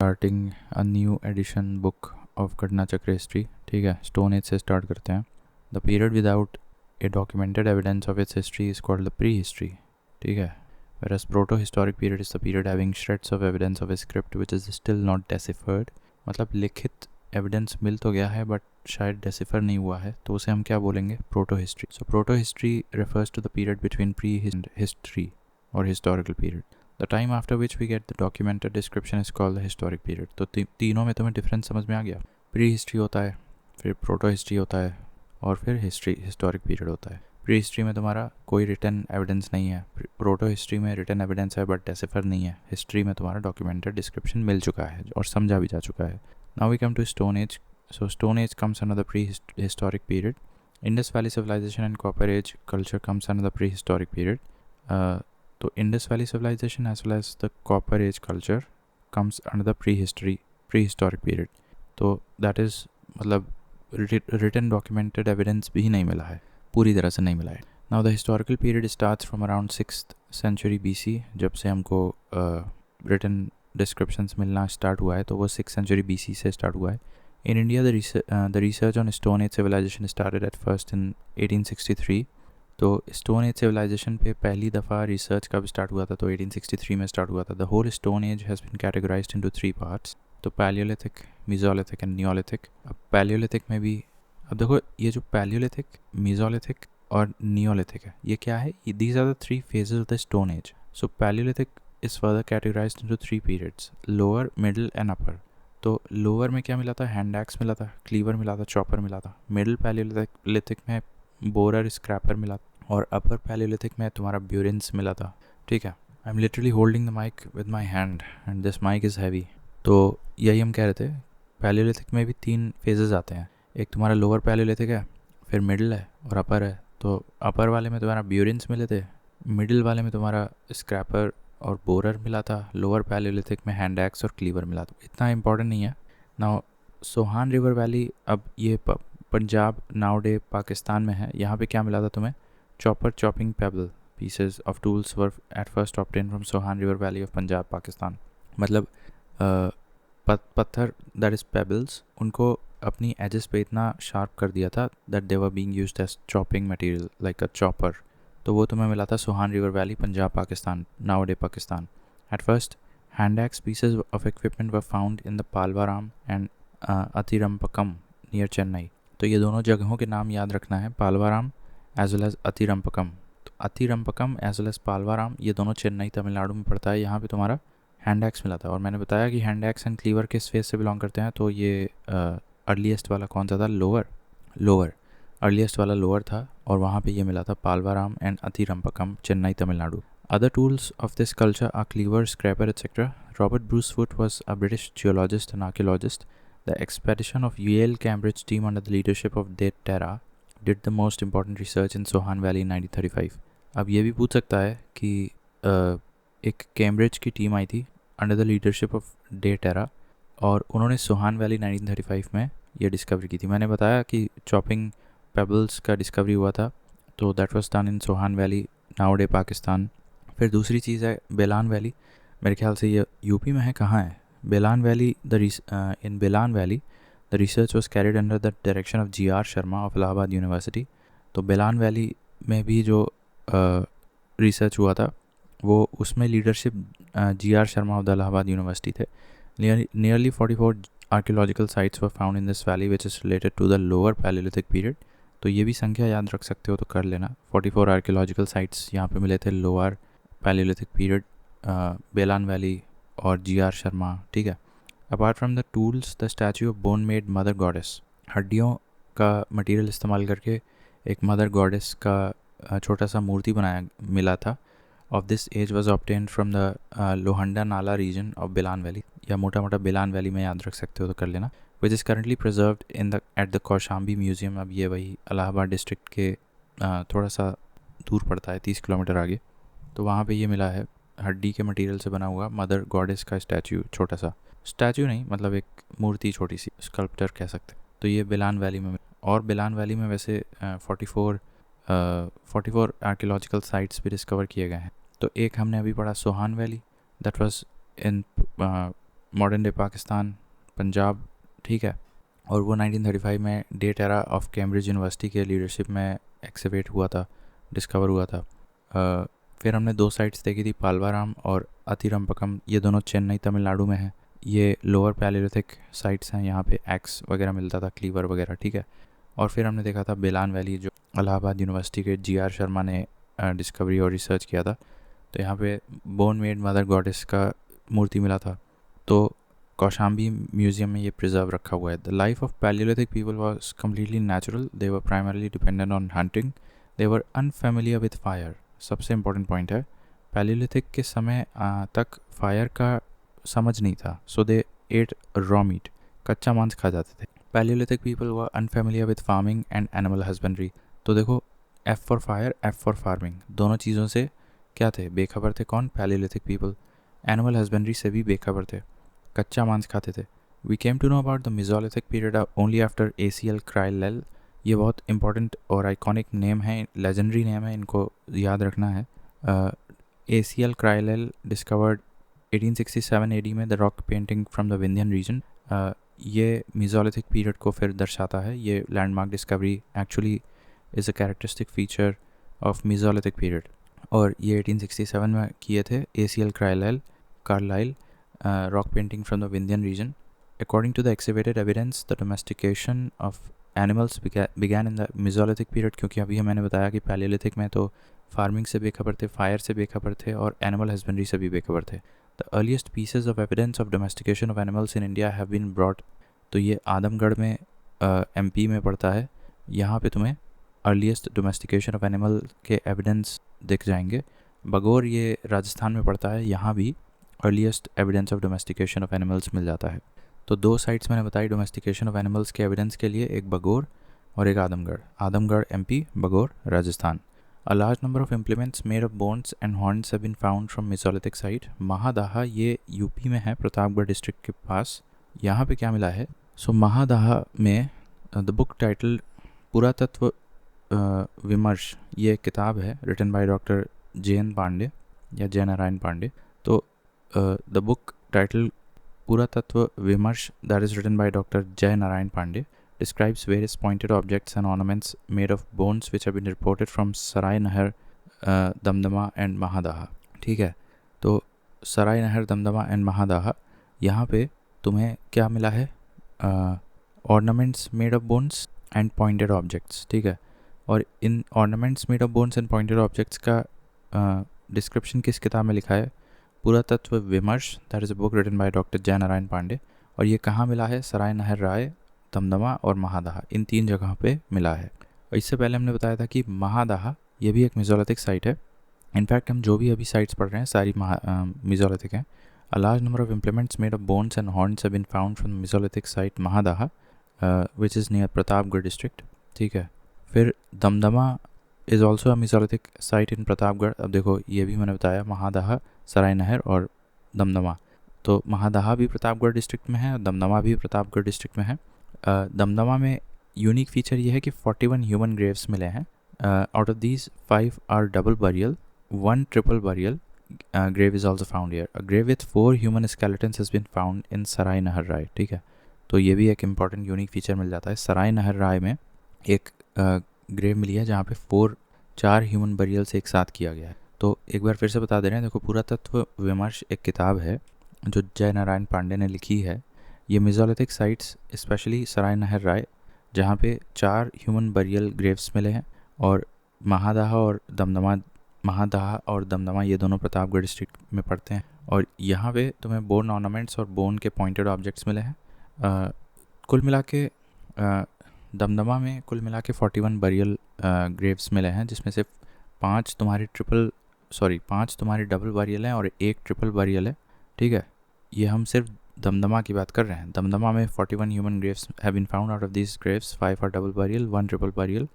Starting a new addition book of घटना चक्र history. ठीक है, स्टोन एज से स्टार्ट करते हैं। The period without A documented evidence of its history is called the pre history. ठीक है, whereas proto-historic period is the period having shreds of evidence of a script which is still not deciphered। मतलब लिखित evidence मिल तो गया है but शायद decipher नहीं हुआ है, तो उसे हम क्या बोलेंगे? Proto history. So proto history refers to the period between pre-history or historical period. The time after which we get the documented description is called the historic period। तो तीनों में तुम्हें डिफरेंस समझ में आ गया? प्री हिस्ट्री होता है, फिर प्रोटो हिस्ट्री होता है, और फिर हिस्टोरिक पीरियड होता है। प्री हिस्ट्री में तुम्हारा कोई रिटन एविडेंस नहीं है, प्रोटो हिस्ट्री में रिटन एविडेंस है बट डेसिफर नहीं है, हिस्ट्री में तुम्हारा डॉक्यूमेंटेड डिस्क्रिप्शन मिल चुका है और समझा भी जा चुका है। Now we come to stone age. So stone age comes under the prehistoric period. Indus valley civilisation and copper age culture comes under the prehistoric period. तो Indus valley civilisation as well as the copper age culture comes under the prehistoric period. तो that is मतलब written documented evidence भी नहीं मिला है, पूरी तरह से नहीं मिला है। Now the historical period starts from around 6th century BC। जब से हमको रिटन डिस्क्रिप्शंस मिलना स्टार्ट हुआ है तो वो 6th century BC से स्टार्ट हुआ है। In India the research on stone age civilisation started at first in 1863। तो स्टोन एज सिविलाइजेशन पे पहली दफ़ा रिसर्च कब स्टार्ट हुआ था? तो 1863 में स्टार्ट हुआ था। The whole stone age has been categorised into 3 parts. तो पैलियोलिथिक, मेसोलिथिक एंड नियोलिथिक। अब पैलियोलिथिक में भी, अब देखो ये जो पैलियोलिथिक, मेसोलिथिक और नियोलिथिक है, ये क्या है? These are the 3 phases of the stone age. So palaeolithic is further categorised into 3 periods, lower, middle and upper. तो लोअर में क्या मिला था? हैंड एक्स मिला था, क्लीवर मिला था, चॉपर मिला था। मिडिल पैलियोलिथिक में बोरर, स्क्रैपर मिला था, और अपर पैलियोलिथिक में तुम्हारा ब्यूरेंस मिला था। ठीक है, I am literally holding the mic with my hand and this mic is heavy. तो यही हम कह रहे थे, पैलियोलिथिक में भी 3 phases आते हैं। एक तुम्हारा लोअर पैलियोलिथिक है, फिर मिडिल है और अपर है। तो अपर वाले में तुम्हारा ब्यूरेंस मिले थे, मिडिल वाले में तुम्हारा स्क्रैपर और बोरर मिला था, लोअर पैलियोलिथिक में हैंड एक्स और क्लीवर मिला था। इतना इंपॉर्टेंट नहीं है। नाउ सोहान रिवर वैली, अब ये पंजाब नाउडे पाकिस्तान में है। यहाँ पे क्या मिला था तुम्हें? Chopper, chopping payable, pieces of tools were at first obtain from Sohan river valley of Punjab Pakistan. मतलब पत्थर, दैट इज़ पेबल्स, उनको अपनी एजेस पे इतना शार्प कर दिया था that they were being used as chopping material like a chopper. तो वो तुम्हें मिला था Sohan river valley, Punjab Pakistan, nowadays Pakistan. At first hand axe pieces of equipment were found in the Pallavaram and Attirampakkam near Chennai. तो ये दोनों जगहों के नाम याद रखना है, Pallavaram as well as Attirampakkam. तो Attirampakkam as well as Pallavaram, ये दोनों चेन्नई तमिलनाडु में पड़ता है। यहाँ पे तुम्हारा हैंड एक्स मिला था। और मैंने बताया कि हैंड एक्स एंड क्लीवर किस फेज से बिलोंग करते हैं, तो ये अर्लीस्ट वाला कौन सा था? लोअर अर्लीस्ट वाला लोअर था, और वहाँ पे ये मिला था Pallavaram and Attirampakkam, Chennai Tamil Nadu. Other tools of this culture are cleaver, scraper etcetera. Robert Bruce Foote was a British geologist and archaeologist. The expedition of Yale Cambridge team under the leadership of De Terra did the most important research in Sohan Valley in 1935। अब ये भी पूछ सकता है कि एक Cambridge की team आई थी under the leadership of de Terra, और उन्होंने सोहान वैली 1935 में ये डिस्कवरी की थी। मैंने बताया कि चॉपिंग पेबल्स का डिस्कवरी हुआ था, तो that was done in Sohan valley, nowadays Pakistan. फिर दूसरी चीज़ है बेलान वैली। मेरे ख्याल से ये यूपी में है, कहाँ है? Belan Valley, in Belan Valley, the research was carried under the direction of G.R. Sharma of Allahabad University। तो बेलान वैली में भी जो रिसर्च हुआ था, वो उसमें leadership G.R. Sharma of the Allahabad university थे। Nearly 44 archaeological sites were found in this valley which is related to the lower Paleolithic period। तो ये भी संख्या याद रख सकते हो तो कर लेना। 44 archaeological sites यहाँ पे मिले थे लोअर Paleolithic period, बेलान वैली और G.R. शर्मा। ठीक है, apart from the tools, the statue of bone made mother goddess, हड्डियों का मटेरियल इस्तेमाल करके एक मदर गॉडेस का छोटा सा मूर्ति बनाया मिला था। Of this age was obtained from the Lohanda Nala region of बेलान valley, या मोटा मोटा बेलान वैली में याद रख सकते हो तो कर लेना। Which is currently preserved in the at the Kaushambi museum. अब ये वही इलाहाबाद डिस्ट्रिक्ट के थोड़ा सा दूर पड़ता है, 30 किलोमीटर आगे। तो वहाँ पे ये मिला है हड्डी के मटेरियल से बना हुआ मदर गॉडेस का स्टैचू, छोटा सा स्टैचू नहीं, मतलब एक मूर्ति, छोटी सी स्कल्पचर कह सकते। तो ये बेलान वैली में, और बेलान वैली में वैसे 44 आर्कियोलॉजिकल साइट्स भी डिस्कवर किए गए हैं। तो एक हमने अभी पढ़ा Sohan valley, that was in modern day Pakistan, Punjab, ठीक है। और वो 1935 में de Terra of Cambridge University के लीडरशिप में एक्सकेवेट हुआ था, डिस्कवर हुआ था। फिर हमने 2 साइट्स देखी थी, पालवाराम और अतिरम्पकम, ये दोनों चेन्नई तमिलनाडु में हैं। ये लोअर पैलियोलिथिक साइट्स हैं, यहाँ पे एक्स वगैरह मिलता था, क्लीवर वगैरह, ठीक है। और फिर हमने देखा था बेलान वैली, जो इलाहाबाद यूनिवर्सिटी के GR शर्मा ने डिस्कवरी और रिसर्च किया था। तो यहाँ पे बोन मेड मदर गॉडेस का मूर्ति मिला था। तो कौशाम्बी म्यूज़ियम में ये प्रिजर्व रखा हुआ है। The life of Palaeolithic people was completely natural, they were primarily dependent on hunting, they were unfamiliar with fire. सबसे इम्पोर्टेंट पॉइंट है, पैलियोलिथिक के समय तक फायर का समझ नहीं था, सो दे एट रॉ मीट, कच्चा मांस खा जाते थे। Palaeolithic people were unfamiliar with farming and animal husbandry. तो देखो, F for fire, F for farming, दोनों चीज़ों से क्या थे, बेखबर थे। कौन? Palaeolithic people. एनिमल हस्बेंड्री से भी बेखबर थे, कच्चा मांस खाते थे। We came to know about the mesolithic period only after ACL Carlleyle. ये बहुत इंपॉर्टेंट और आइकॉनिक नेम है, लेजेंडरी नेम है, इनको याद रखना है। ACL क्राइलेल डिस्कवर्ड 1867 AD में the rock painting from the Vindhyan region. ये मेसोलिथिक पीरियड को फिर दर्शाता है। ये landmark discovery actually is a characteristic feature of mesolithic period. और ये 1867 में किए थे ACL Carlleyle, rock painting from the Vindhyan region. According to the excavated evidence, the domestication of animals began in the Mesolithic period, क्योंकि अभी मैंने बताया कि पैलियोलिथिक में तो फार्मिंग से बेखबर थे, फायर से बेखबर थे और एनिमल हस्बेंड्री से भी बेखबर थे। The earliest pieces of evidence of domestication of animals in India have been brought। तो ये आदमगढ़ में MP में पड़ता है। यहाँ पे तुम्हें अर्लीस्ट डोमेस्टिकेशन ऑफ एनिमल के एविडेंस दिख जाएंगे। बगौर ये राजस्थान में पड़ता है, यहाँ भी earliest evidence of domestication of animals मिल जाता है। तो 2 साइट्स मैंने बताई डोमेस्टिकेशन ऑफ एनिमल्स के एविडेंस के लिए, एक बगौर और एक Adamgarh. Adamgarh MP, Bagor Rajasthan. A large number of implements made of bones and horns have been found from mesolithic site. Mahadaha, ये UP में है, प्रतापगढ़ डिस्ट्रिक्ट के पास। यहाँ पे क्या मिला है? सो महादाहा में द बुक टाइटल पुरातत्व विमर्श, ये एक किताब है written by doctor JN Pandey या जयनारायण पांडे। तो the book titled Puratatva Vimarsh, that is written by Dr. Jay Narayan Pandey, describes various pointed objects and ornaments made of bones which have been reported from Sarai Nahar, Damdama and Mahadaha। ठीक है, तो सराय नहर, Damdama and महादाहा, यहाँ पे तुम्हें क्या मिला है? Ornaments made of bones and pointed objects, ठीक है। और इन ornaments made of bones and pointed objects का डिस्क्रिप्शन किस किताब में लिखा है? Puratattva Vimarsh, that is a book written by doctor Jai Narayan Pandey. और ये कहाँ मिला है? सराय नहर राय, दमदमा और महादाहा, इन 3 जगहों पे मिला है। और इससे पहले हमने बताया था कि महादाहा ये भी एक मेसोलिथिक साइट है। इनफैक्ट हम जो भी अभी साइट्स पढ़ रहे हैं सारी मेसोलिथिक हैं। A large number of implements made of bones and horns have been found from mesolithic site Mahadaha which is near Pratapgarh district, ठीक है। फिर Damdama is also a mesolithic site in Pratapgarh. अब देखो, ये भी मैंने बताया, महादाहा, सराय नहर और दमदमा। तो महादाहा भी प्रतापगढ़ डिस्ट्रिक्ट में है और दमदमा भी प्रतापगढ़ डिस्ट्रिक्ट में है। दमदमा में यूनिक फीचर ये है कि 41 ह्यूमन ग्रेव्स मिले हैं। Out of these 5 are double burial, 1 triple burial grave is also found here. A grave with 4 human skeletons has been found in सराय नहर राय, ठीक है। तो ये भी एक इम्पॉर्टेंट यूनिक फीचर मिल जाता है। सराय नहर राय में एक ग्रेव मिली है जहाँ पे 4 ह्यूमन बरियल्स एक साथ किया गया है। तो एक बार फिर से बता दे रहे हैं, देखो, पुरातत्व विमर्श एक किताब है जो जय नारायण पांडे ने लिखी है। ये मेसोलिथिक साइट्स, स्पेशली सराय नहर राय, जहाँ पे 4 ह्यूमन बरियल ग्रेव्स मिले हैं, और महादाहा और दमदमा ये दोनों प्रतापगढ़ डिस्ट्रिक्ट में पड़ते हैं। और यहाँ पे तुम्हें बोन ऑर्नामेंट्स और बोन के पॉइंटेड ऑब्जेक्ट्स मिले हैं। कुल मिला के दमदमा में कुल मिला के 41 बरियल ग्रेव्स मिले हैं, जिसमें से 5 तुम्हारे डबल बरियल हैं और 1 ट्रिपल बरियल है, ठीक है। ये हम सिर्फ दमदमा की बात कर रहे हैं। दमदमा में 41 human graves have been found. Out of these graves 5 are double burial, 1 triple burial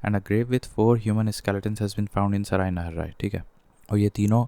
and a grave with 4 human skeletons has been found in Sarai Nahar Rai, ठीक है। और ये तीनों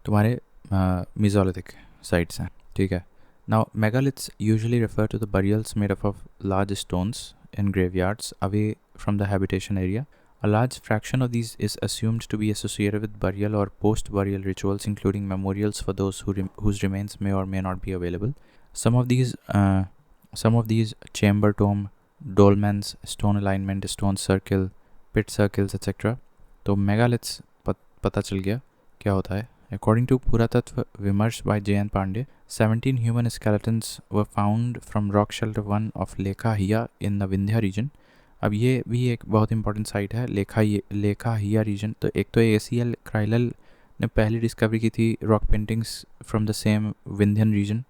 तुम्हारे मेसोलिथिक साइट्स हैं, ठीक है। Now megaliths usually refer to the burials made up of large stones in graveyards away from the habitation area. A large fraction of these is assumed to be associated with burial or post-burial rituals, including memorials for those whose remains may or may not be available. Some of these chamber tomb, dolmens, stone alignment, stone circle, pit circles, etc. तो megaliths पता चल गया क्या होता है. According to Puratatva Vimarsh by J.N. Pandey, 17 human skeletons were found from rock shelter 1 of Lekha-Hiya in the Vindhya region. अब ये भी एक बहुत इंपॉर्टेंट साइट है, लेखा-हिया रीजन. तो एक तो ACL क्राइलल ने पहली डिस्कवरी की थी rock paintings from the same Vindhyan region,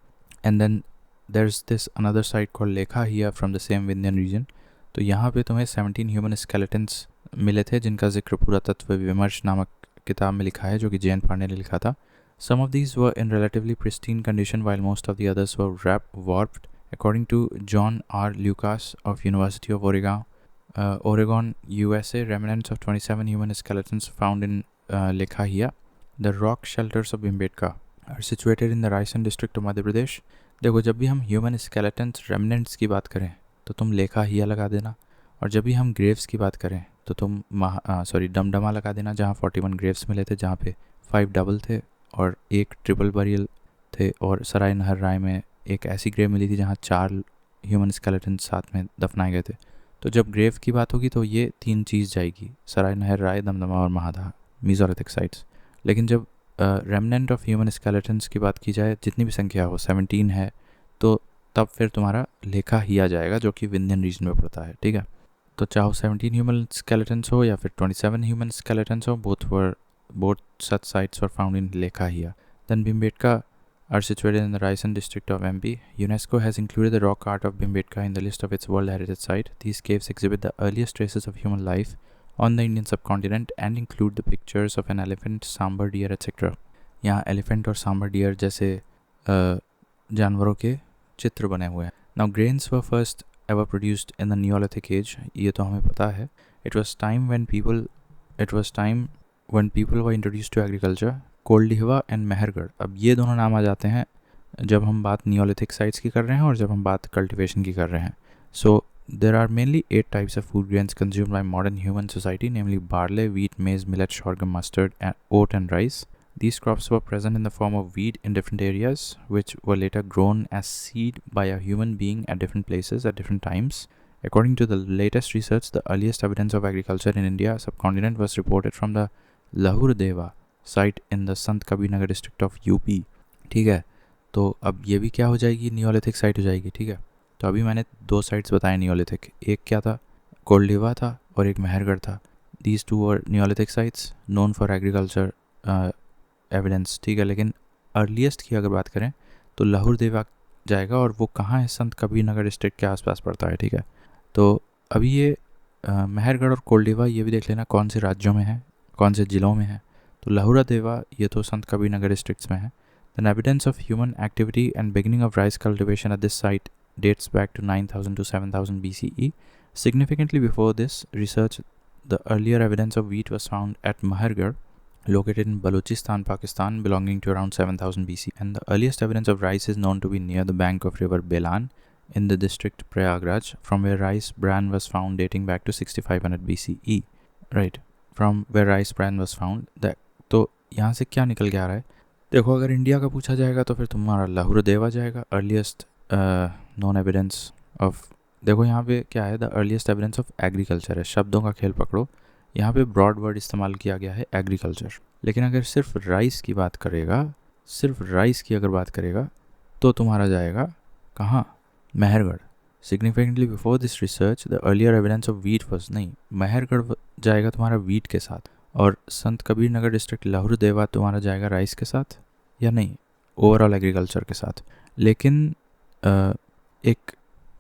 and then there's this another site called Lekha-Hiya from the same Vindhyan region. तो यहाँ पे तुम्हें 17 ह्यूमन स्केलेटन्स मिले थे जिनका जिक्र पुरातत्व विमर्श नामक किताब में लिखा है जो कि जे.एन. पांडे ने लिखा था. Some of these were in relatively pristine condition while most of the others were warped. According to John R. Lucas of University of Oregon, USA, remnants of 27 human skeletons found in Lekha-Hiya. The rock shelters of Bhimbetka are situated in the Raisen district of Madhya Pradesh. देखो, जब भी हम human skeletons remnants की बात करें तो तुम लेखा-हिया लगा देना, और जब भी हम ग्रेव्स की बात करें तो तुम डमडमा लगा देना जहाँ 41 ग्रेव्स मिले थे, जहाँ पे 5 डबल थे और 1 ट्रिपल बरियल थे. और सराय नहर राय में एक ऐसी ग्रेव मिली थी जहाँ 4 ह्यूमन स्केलेटन्स साथ में दफनाए गए थे. तो जब ग्रेव की बात होगी तो ये 3 चीज़ जाएगी, सराय नहर राय, दमदमा और महादा, मीज़ोलिथिक साइट्स. लेकिन जब रेमनेंट ऑफ ह्यूमन स्केलेटन्स की बात की जाए, जितनी भी संख्या हो 17 है, तो तब फिर तुम्हारा लेखा-हिया जाएगा जो कि विंध्यन रीजन में पड़ता है. ठीक है, तो चाहे 17 ह्यूमन स्केलेटन्स हो या फिर 27 ह्यूमन स्केलेटन्स हो, both such sites were found in Lekha-Hiya. Then Bhimbetka are situated in the Raisen district of MP. UNESCO has included the rock art of Bhimbetka in the list of its World Heritage Site. These caves exhibit the earliest traces of human life on the Indian subcontinent and include the pictures of an elephant, sambar deer, etc. यहाँ elephant और sambar deer जैसे जानवरों के चित्र बने हुए हैं. Now grains were first ever produced in the Neolithic age. ये तो हमें पता है. It was time when people were introduced to agriculture. Koldihwa and Mehrgarh, अब ये दोनों नाम आ जाते हैं जब हम बात नियोलिथिक साइट्स की कर रहे हैं और जब हम बात कल्टिवेशन की कर रहे हैं. सो there are mainly 8 types of food grains consumed by modern human society, namely barley, wheat, maize, millet, sorghum, mustard, oat and rice. These crops were present in the form of weed in different areas, which were later grown as seed by a human being at different places at different times. According to the latest research, the earliest evidence of agriculture in India subcontinent was reported from the Lahur Deva site in the Sant Kabirnagar district of UP. ठीक है, तो अब ये भी क्या हो जाएगी, Neolithic site हो जाएगी. ठीक है, तो अभी मैंने 2 साइट्स बताए नियोलिथिक, एक क्या था, कोल्डिवा था और एक मेहरगढ़ था. These 2 were Neolithic sites known for agriculture evidence. ठीक है, लेकिन अर्लीस्ट की अगर बात करें तो लाहौर देवा जाएगा, और वो कहाँ है, संत कबीर नगर डिस्ट्रिक्ट के आसपास पड़ता है. ठीक है, तो अभी ये मेहरगढ़ और कोल्डिवा ये भी देख लेना कौन से राज्यों में है, कौन से ज़िलों में है. तो लाहौरा देवा ये तो संत कबीर नगर डिस्ट्रिक्ट्स में है. The evidence of human activity and beginning of rice cultivation at this site dates back to 9000 to 7000 BCE. Significantly before this research, the earlier evidence of wheat was found at Mahargarh, located in Balochistan, Pakistan, belonging to around 7000 BC. And the earliest evidence of rice is known to be near the bank of river Belan in the district Prayagraj, from where rice bran was found dating back to 6500 BCE. Right, from where rice bran was found. तो यहाँ से क्या निकल के आ रहा है, देखो, अगर इंडिया का पूछा जाएगा तो फिर तुम्हारा लाहौर देवा जाएगा, अर्लीस्ट नॉन एविडेंस ऑफ. देखो यहाँ पे क्या है, the earliest evidence of agriculture है, शब्दों का खेल पकड़ो. यहाँ पे ब्रॉड वर्ड इस्तेमाल किया गया है एग्रीकल्चर, लेकिन अगर सिर्फ राइस की बात करेगा, तो तुम्हारा जाएगा कहाँ, Mehrgarh. Significantly before this research the earlier evidence of wheat was, नहीं, मेहरगढ़ जाएगा तुम्हारा वीट के साथ, और संत कबीर नगर डिस्ट्रिक्ट लाहौर देवा तुम्हारा जाएगा राइस के साथ, या नहीं, ओवरऑल एग्रीकल्चर के साथ. लेकिन एक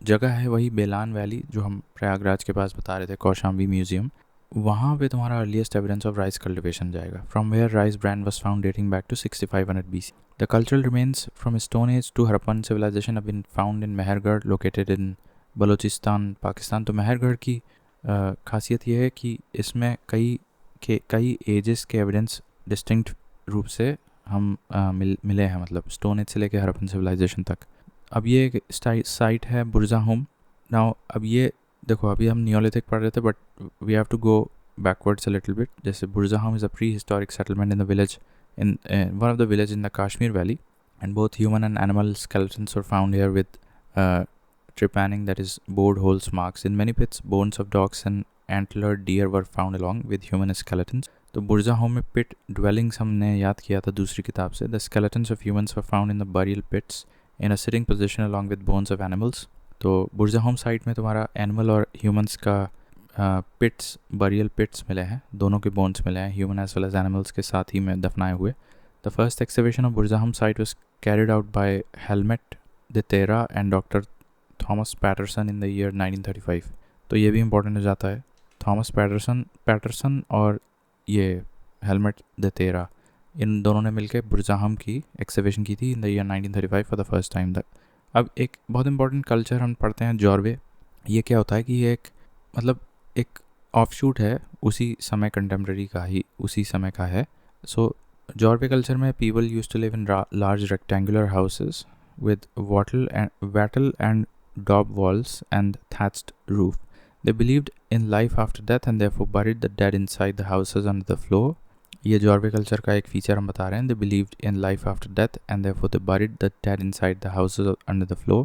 जगह है वही बेलान वैली जो हम प्रयागराज के पास बता रहे थे, कौशाम्बी म्यूजियम, वहाँ पे तुम्हारा earliest evidence of rice cultivation जाएगा, from where rice brand was found dating back to 6500 BC. The cultural remains from stone age to Harappan civilisation have been found in Mehrgarh, located in Balochistan, Pakistan. तो मेहरगढ़ की खासियत ये है कि इसमें कई एजेस के एविडेंस डिस्टिंक्ट रूप से हम मिले हैं, मतलब स्टोन एज से लेकर हरप्पन सिविलाइजेशन तक. अब ये एक साइट है बुरज़ाहोम. नाउ अब ये देखो, अभी हम नियोलिथिक पढ़ रहे थे, but we have to go backwards a little bit. जैसे Burzahom is a prehistoric settlement in the village in one of the village in the Kashmir valley. and both human and animal skeletons were found here with trepanning, that is bored holes marks. In many pits, bones of dogs and antlered deer were found along with human skeletons. तो बुर्जा home में पिट dwellings हमने याद किया था दूसरी किताब से. The skeletons of humans were found in the burial pits in a sitting position along with bones of animals. तो बुर्जा होम साइट में तुम्हारा एनिमल और ह्यूमंस का पिट्स, बरियल पिट्स मिले हैं, दोनों के बोन्स मिले हैं, human as well as animals के साथ ही में दफनाए हुए. The first excavation of Burzahom site was carried out by Helmut de Terra and doctor Thomas Paterson in the year 1935. तो ये भी इंपॉर्टेंट हो जाता है. थॉमस पैटरसन और ये हेलमेट देतेरा, इन दोनों ने मिलकर बुर्जाहम की एक्सकवेशन की थी इन the year 1935 for the first time. अब एक बहुत इंपॉर्टेंट कल्चर हम पढ़ते हैं, जॉर्वे. ये क्या होता है कि ये एक ऑफशूट है उसी समय कंटेम्प्रेरी का ही, उसी समय का है. सो जॉर्वे कल्चर में people use to live in large rectangular houses with wattle and daub walls and thatched roof. They believed in life after death and therefore buried the dead inside the houses under the floor. ये Jorwe culture का एक feature हम बता रहे हैं. They believed in life after death and therefore they buried the dead inside the houses under the floor.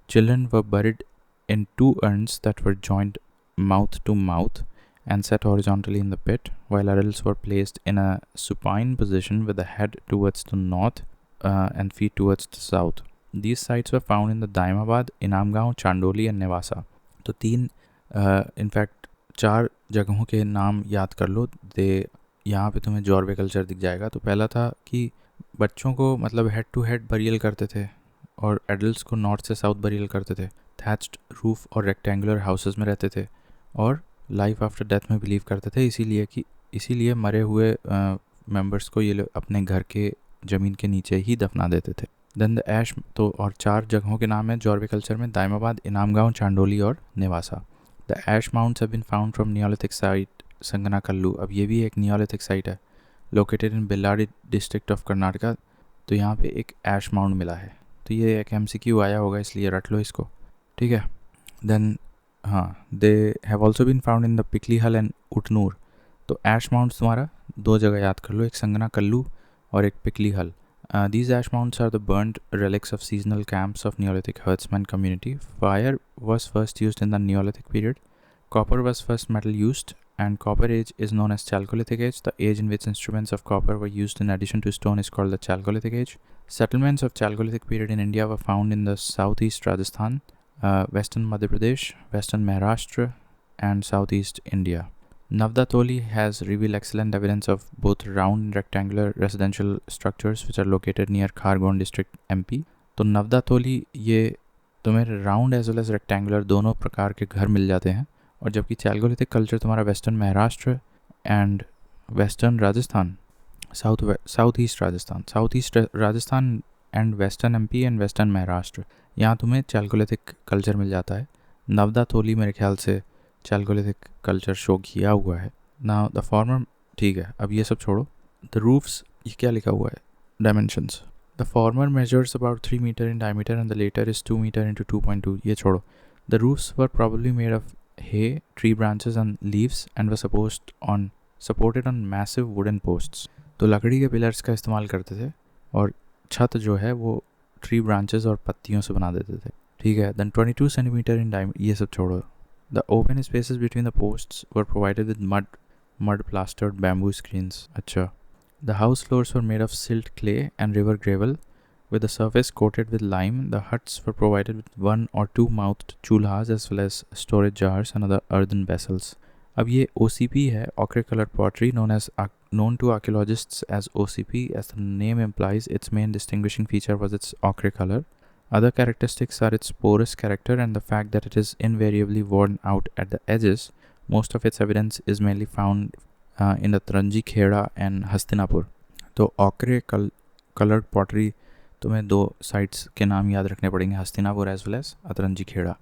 Children were buried in 2 urns that were joined mouth to mouth and set horizontally in the pit, while adults were placed in a supine position with the head towards the north and feet towards the south. These sites were found in the Daimabad, Inamgaon, Chandoli and Nevasa. तो 3 in fact 4 जगहों के नाम याद कर लो. यहाँ पे तुम्हें Jorwe culture दिख जाएगा. तो पहला था कि बच्चों को हेड टू हेड बरियल करते थे और एडल्ट्स को नॉर्थ से साउथ बरियल करते थे. थैच्ड रूफ और रेक्टेंगुलर हाउसेस में रहते थे और लाइफ आफ्टर डेथ में बिलीव करते थे. इसीलिए मरे हुए मेंबर्स को ये लोग अपने घर के ज़मीन के नीचे ही दफना देते थे. देन द ऐश, तो और 4 जगहों के नाम है जॉर्वे कल्चर में, दाइमाबाद, इनामगांव, चांडोली और Nevasa. The ash mounds have been found from neolithic site Sanganakallu. अब ये भी एक नियोलिथिक साइट है, located in Bellary district of Karnataka. तो यहाँ पे एक ऐश माउंट मिला है. तो ये एक MCQ आया होगा, इसलिए रट लो इसको, ठीक है. Then they have also been found in the Piklihal and Utnoor. तो ऐश माउंट्स तुम्हारा 2 जगह याद कर लो, एक संगनाकल्लू और एक पिकली हल. These ash mounds are the burnt relics of seasonal camps of Neolithic herdsman community. Fire was first used in the Neolithic period. Copper was first metal used, and Copper Age is known as Chalcolithic Age. The age in which instruments of copper were used in addition to stone is called the Chalcolithic Age. Settlements of Chalcolithic period in India were found in the southeast Rajasthan, western Madhya Pradesh, western Maharashtra, and southeast India. Navda Toli has revealed excellent evidence of both round and rectangular residential structures which are located near Khargone district, MP. तो नवदा तोली ये तुम्हें round as well as rectangular दोनों प्रकार के घर मिल जाते हैं. और जबकि चैल्कोलिथिक कल्चर तुम्हारा western Maharashtra and western Rajasthan, south east Rajasthan and western MP and western Maharashtra, यहाँ तुम्हें चैल्कोलिथिक कल्चर मिल जाता है. नवदा तोली मेरे ख्याल से चैल्कोलिथिक कल्चर शो किया हुआ है. नाउ द फॉर्मर, ठीक है, अब ये सब छोड़ो. द रूफ्स, ये क्या लिखा हुआ है, dimensions. The former measures about 3 metre in diameter and the latter is 2 metre into 2.2. ये छोड़ो. The roofs were probably made of hay, tree branches and leaves and were supported on massive wooden posts. तो लकड़ी के pillars का इस्तेमाल करते थे और छत जो है वो ट्री ब्रांचेस और पत्तियों से बना देते थे, ठीक है. देन 22 सेंटीमीटर इन डायमीटर, ये सब छोड़ो. The open spaces between the posts were provided with mud plastered bamboo screens. अच्छा. The house floors were made of silt clay and river gravel with the surface coated with lime. The huts were provided with 1 or 2 mouthed chulhas as well as storage jars and other earthen vessels. अब ये OCP है, ochre colored pottery, known to archaeologists as OCP. As the name implies, its main distinguishing feature was its ochre color. Other characteristics are its porous character and the fact that it is invariably worn out at the edges. Most of its evidence is mainly found in the Atranji Kheda and Hastinapur. तो ochre colored pottery तुम्हें 2 sites के नाम याद रखने पड़ेंगे, Hastinapur as well as Atranji Khera.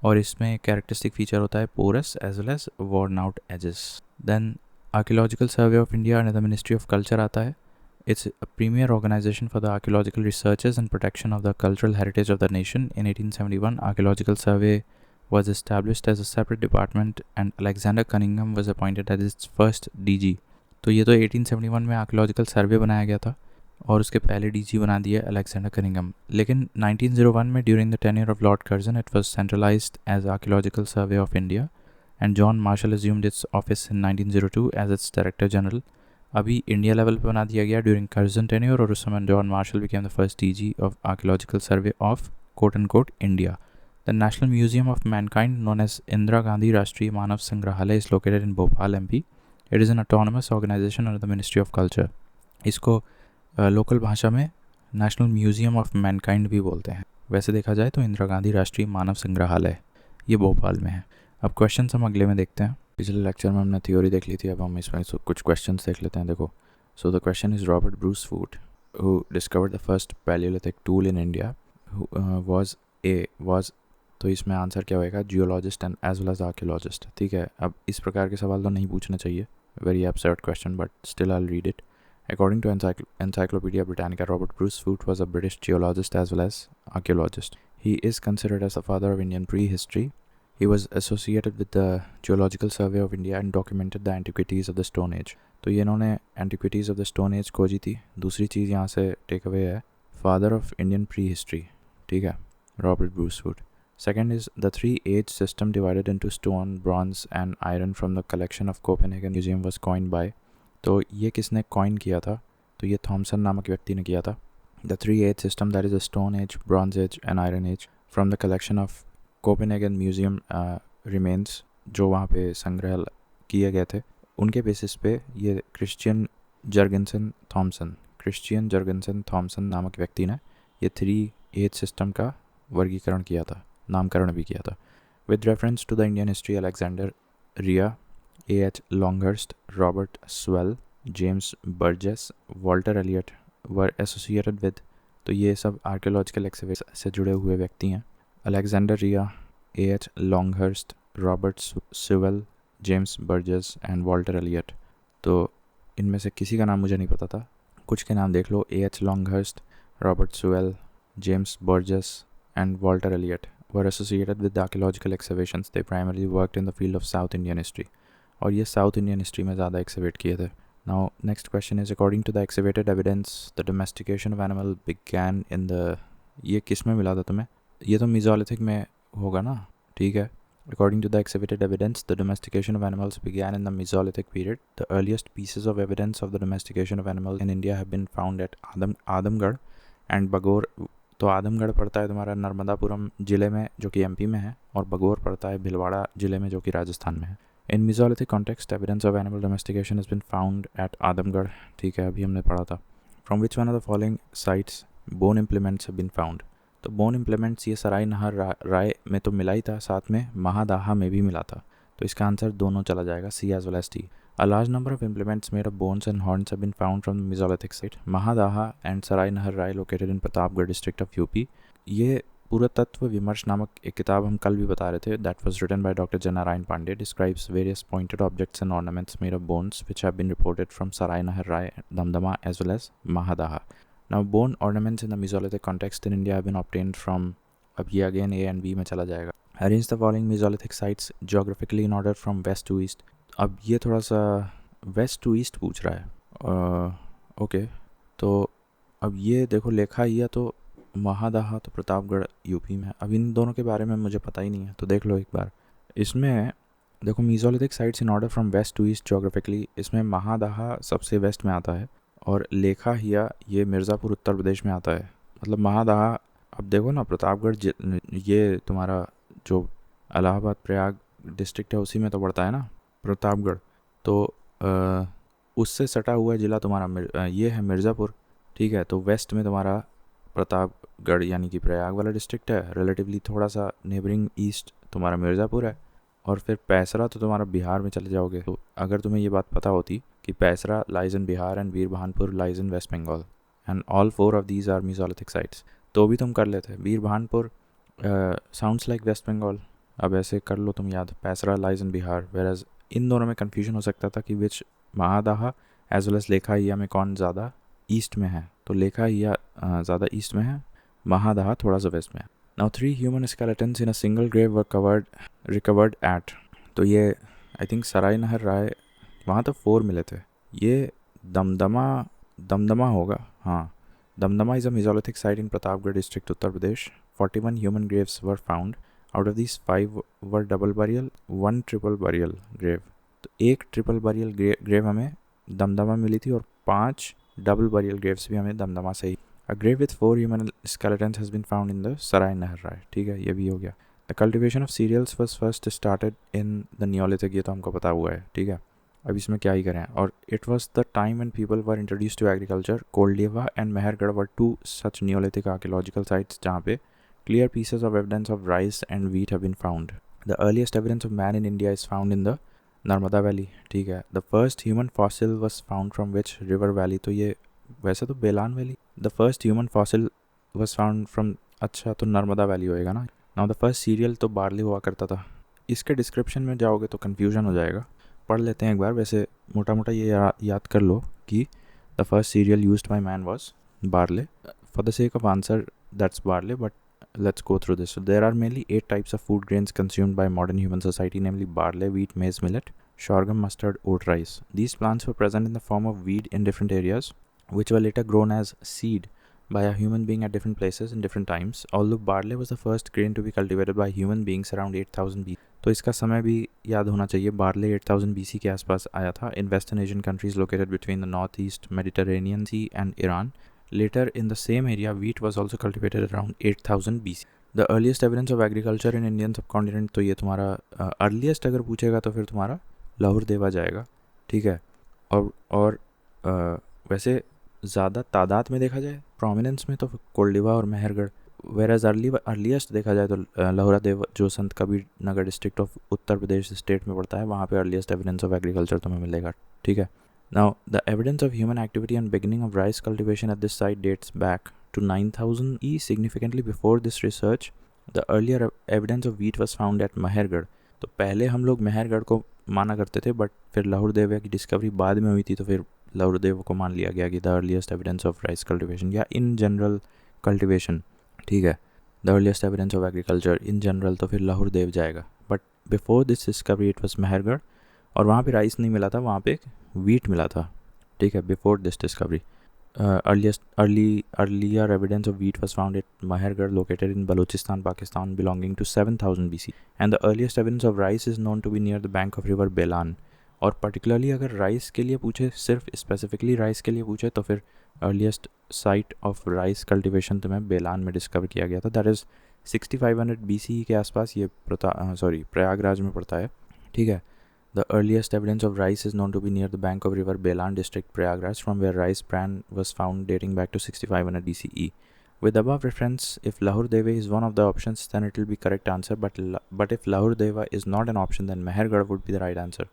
और इसमें characteristic feature होता है porous as well as worn out edges. Then archaeological survey of India under the ministry of culture आता है. It's a premier organization for the archaeological researches and protection of the cultural heritage of the nation. In 1871, Archaeological Survey was established as a separate department and Alexander Cunningham was appointed as its first DG. तो ये तो 1871 में archaeological सर्वे बनाया गया था और उसके पहले डीजी बना दिया अलेक्जेंडर कनिंघम। लेकिन 1901 में during the tenure of Lord Curzon it was centralised as Archaeological survey of India and John Marshall assumed its office in 1902 as its director general. अभी इंडिया लेवल पे बना दिया गया ड्यूरिंग कर्जन टेन्योर, और उस समय John Marshall became the first DG of Archaeological survey of quote and quote India. The National museum of Mankind known as Indira Gandhi Rashtriya Manav Sangrahalaya is located in Bhopal MP. It is an autonomous organisation under the ministry of culture. इसको local भाषा में national museum of Mankind भी बोलते हैं। वैसे देखा जाए तो इंदिरा गांधी राष्ट्रीय मानव संग्रहालय ये भोपाल में है। अब क्वेश्चन हम अगले में देखते हैं। पिछले लेक्चर में हमने थ्योरी देख ली थी, अब हम इसमें कुछ क्वेश्चन देख लेते हैं। देखो, so the question is Robert Bruce Foote who discovered the first palaeolithic tool in India was तो इसमें आंसर क्या होएगा? Geologist and as well as archaeologist. ठीक है, अब इस प्रकार के सवाल तो नहीं पूछने चाहिए, very absurd question, but still I will read it. According to Encyclopedia Britannica, Robert Bruce Foote was a British geologist as well as archaeologist. He is considered as the father of Indian prehistory. He was associated with the Geological Survey of India and documented the antiquities of the Stone Age. तो ये इन्होंने antiquities of the Stone Age खोजी थी। दूसरी चीज़ यहाँ से take away है, father of Indian prehistory। ठीक है, Robert Bruce Foote. Second is the three-age system divided into stone, bronze and iron from the collection of Copenhagen Museum was coined by। तो ये किसने कॉइन किया था? तो ये थॉमसन नामक व्यक्ति ने किया था। The three age system that is a stone age, bronze age and iron age from the collection of Copenhagen museum remains, जो वहाँ पे संग्रह किए गए थे, उनके बेसिस पे ये क्रिश्चियन जर्गनसन थॉमसन नामक व्यक्ति ने ये थ्री एज सिस्टम का वर्गीकरण किया था, नामकरण भी किया था। With reference to the Indian history, Alexander Rea, A.H. Longhurst, Robert Swell, James Burgess, Walter Elliot were associated with। तो ये सब आर्कियोलॉजिकल एक्सकेवेशन से जुड़े हुए व्यक्ति हैं। Alexander Rea, A.H. Longhurst, Robert Sewell, James Burgess and Walter Elliot। तो इनमें से किसी का नाम मुझे नहीं पता था, कुछ के नाम देख लो। A.H. Longhurst, Robert Sewell, James Burgess and Walter Elliot were associated with the archaeological excavations. They primarily worked in the field of South Indian history। और ये साउथ इंडियन हिस्ट्री में ज़्यादा एक्सकेवेट किए थे। Now next question is, according to the excavated evidence the domestication of animal began in the. ये किस में मिला था तुम्हें? ये तो मेसोलिथिक में होगा ना। ठीक है, according to the excavated evidence the domestication of animals began in the mesolithic period. The earliest pieces of evidence of the domestication of animals in India have been found at Adamgarh and Bagor. तो आदमगढ़ पड़ता है तुम्हारा नर्मदापुरम ज़िले में, जो कि MP में है, और बगोर पड़ता है भिलवाड़ा ज़िले में, जो कि राजस्थान में है। In Mesolithic context, evidence of animal domestication has been found at Adamgarh। ठीक है, अभी हमने पढ़ा था। From which one of the following sites bone implements have been found? तो bone implements ये सराय नहर राय में तो मिला ही था, साथ में महादाहा में भी मिला था। तो इसका आंसर दोनों चला जाएगा, C as well as D। A large number of implements made of bones and horns have been found from the Mesolithic site। महादाहा and Sarai Nahar Rai located in Pratapgarh district of UP। ये पुरातत्व विमर्श नामक एक किताब हम कल भी बता रहे थे, that was written by doctor Jai Narayan Pandey, describes various pointed objects and ornaments made of bones which have been reported from Sarai Nahar Rai, Damdama as well as Mahadaha. Now bone ornaments in the mesolithic context in India have been obtained from, अब ये again A and B में चला जाएगा। Arrange the following mesolithic sites geographically in order from west to east. अब ये थोड़ा सा waste to east पूछ रहा है। ओके, तो अब ये देखो लेखा हिया तो महादाहा तो प्रतापगढ़ यूपी में है। अब इन दोनों के बारे में मुझे पता ही नहीं है, तो देख लो एक बार। इसमें देखो mesolithic sites in order from west to east geographically, इसमें महादाहा सबसे वेस्ट में आता है और लेखा हिया ये मिर्ज़ापुर उत्तर प्रदेश में आता है। मतलब महादाहा, अब देखो ना प्रतापगढ़ ये तुम्हारा जो इलाहाबाद प्रयाग डिस्ट्रिक्ट है उसी में तो पड़ता है ना प्रतापगढ़, तो उससे सटा हुआ ज़िला तुम्हारा ये है मिर्ज़ापुर। ठीक है, तो वेस्ट में तुम्हारा प्रतापगढ़ यानी कि प्रयाग वाला डिस्ट्रिक्ट है, रिलेटिवली थोड़ा सा नेबरिंग ईस्ट तुम्हारा मिर्ज़ापुर है, और फिर पैसरा तो तुम्हारा बिहार में चले जाओगे। तो अगर तुम्हें ये बात पता होती कि Paisra lies in Bihar and Birbhanpur lies in West Bengal and all four of these are mesolithic sites, तो भी तुम कर लेते। Birbhanpur sounds like West Bengal, अब ऐसे कर लो तुम याद, पैसरा लाइज इन बिहार। वेराज इन दोनों में कन्फ्यूजन हो सकता था कि विच महादाहा एज वेल एज लेखा हिया में कौन ज़्यादा ईस्ट में है, तो लेखा हिया ज़्यादा ईस्ट में है, महादाहा थोड़ा सा वेस्ट में है। Now 3 human skeletons in a single grave were recovered at, तो ये आई थिंक सराय नहर राय, वहाँ तो 4 मिले थे। ये दमदमा दमदमा होगा, हाँ. Damdama is a Mesolithic site in Pratapgarh district, Uttar Pradesh. 41 human graves were found. Out of these 5 were double burial, 1 triple burial grave. तो एक ट्रिपल बरियल ग्रेव हमें दमदमा मिली थी और 5 डबल बरियल ग्रेव्स भी हमें दमदमा से ही. A grave with 4 human skeletons has been found in the Sarai Nahar Rai. ठीक है, ये भी हो गया. The cultivation of cereals was first started in the neolithic. ये तो हमको पता हुआ है. ठीक है, अब इसमें क्या ही करें. और it was the time when people were introduce to agriculture. Koldihwa and Mehrgarh were 2 such neolithic archaeological sites जहाँ पे clear pieces of evidence of rice and wheat have been found. The earliest evidence of man in India is found in the Narmada Valley. ठीक है. The first human fossil was found from which river valley? तो ये वैसे तो बेलान valley. The first human fossil was found from, अच्छा तो Narmada valley होएगा ना. Now the first cereal तो बार्ली हुआ करता था. इसके डिस्क्रिप्शन में जाओगे तो कन्फ्यूजन हो जाएगा. पढ़ लेते हैं एक बार. वैसे मोटा मोटा ये याद कर लो कि the first serial used by man was barley. For the sake of answer, that's barley, but let's go through this. So there are mainly 8 types of food grains consumed by modern human society, namely barley, wheat, maize, millet, sorghum, mustard, oat, rice. These plants were present in the form of weed in different areas, which were later grown as seed by a human being at different places in different times. Although barley was the first grain to be cultivated by human beings around 8000 BC. तो इसका समय भी याद होना चाहिए. Barley 8000 BC के आसपास आया था in Western Asian countries located between the northeast Mediterranean Sea and Iran. Later in the same area, wheat was also cultivated around 8000 BC. The earliest evidence of agriculture in Indian subcontinent, तो ये तुम्हारा earliest अगर पूछेगा तो फिर तुम्हारा लाहौर देवा जाएगा. ठीक है. और वैसे ज़्यादा तादाद में देखा जाए प्रोमिनेंस में तो कोल्डिवा और मेहरगढ़. वेराज अर्लीस्ट देखा जाए तो लाहौरा देव जो Sant Kabir Nagar district of Uttar Pradesh state में पड़ता है, वहाँ पे अर्लीस्ट एविडेंस ऑफ एग्रीकल्चर तुम्हें मिलेगा. ठीक है. Now, the evidence of human activity and beginning of rice cultivation at this site dates back to 9000 E. Significantly before this research, the earlier evidence of wheat was found at Mehergarh. तो पहले हम लोग मेहरगढ़ को माना करते थे, but फिर लाहौर देवा की डिस्कवरी बाद में हुई थी, तो फिर लाहौर देव को मान लिया गया कि the earliest evidence of rice cultivation या इन जनरल कल्टिवेशन. ठीक है. The earliest evidence of agriculture in general तो फिर लाहौर देव जाएगा. But before this discovery it was Mehrgarh, और वहाँ पे राइस नहीं मिला था, वहाँ पे wheat मिला था. ठीक है. Before this discovery earlier evidence of wheat was found at Mahergarh, located in Balochistan, Pakistan, belonging to 7000 BC. And the earliest evidence of rice is known to be near the bank of river Belan. और particularly अगर rice के लिए पूछे, सिर्फ specifically rice के लिए पूछे, तो फिर earliest site of rice cultivation तुम्हें बेलान में डिस्कवर किया गया था. दैट इज़ 6500 BC के आसपास. ये प्रयागराज में पड़ता है. ठीक है. The earliest evidence of rice is known to be near the bank of river Belan district, Prayagraj, from where rice bran was found dating back to 6500 BCE. With above reference, if Lahore Deva is one of the options, then it will be correct answer. But if Lahore Deva is not an option, then Mehergarh would be the right answer.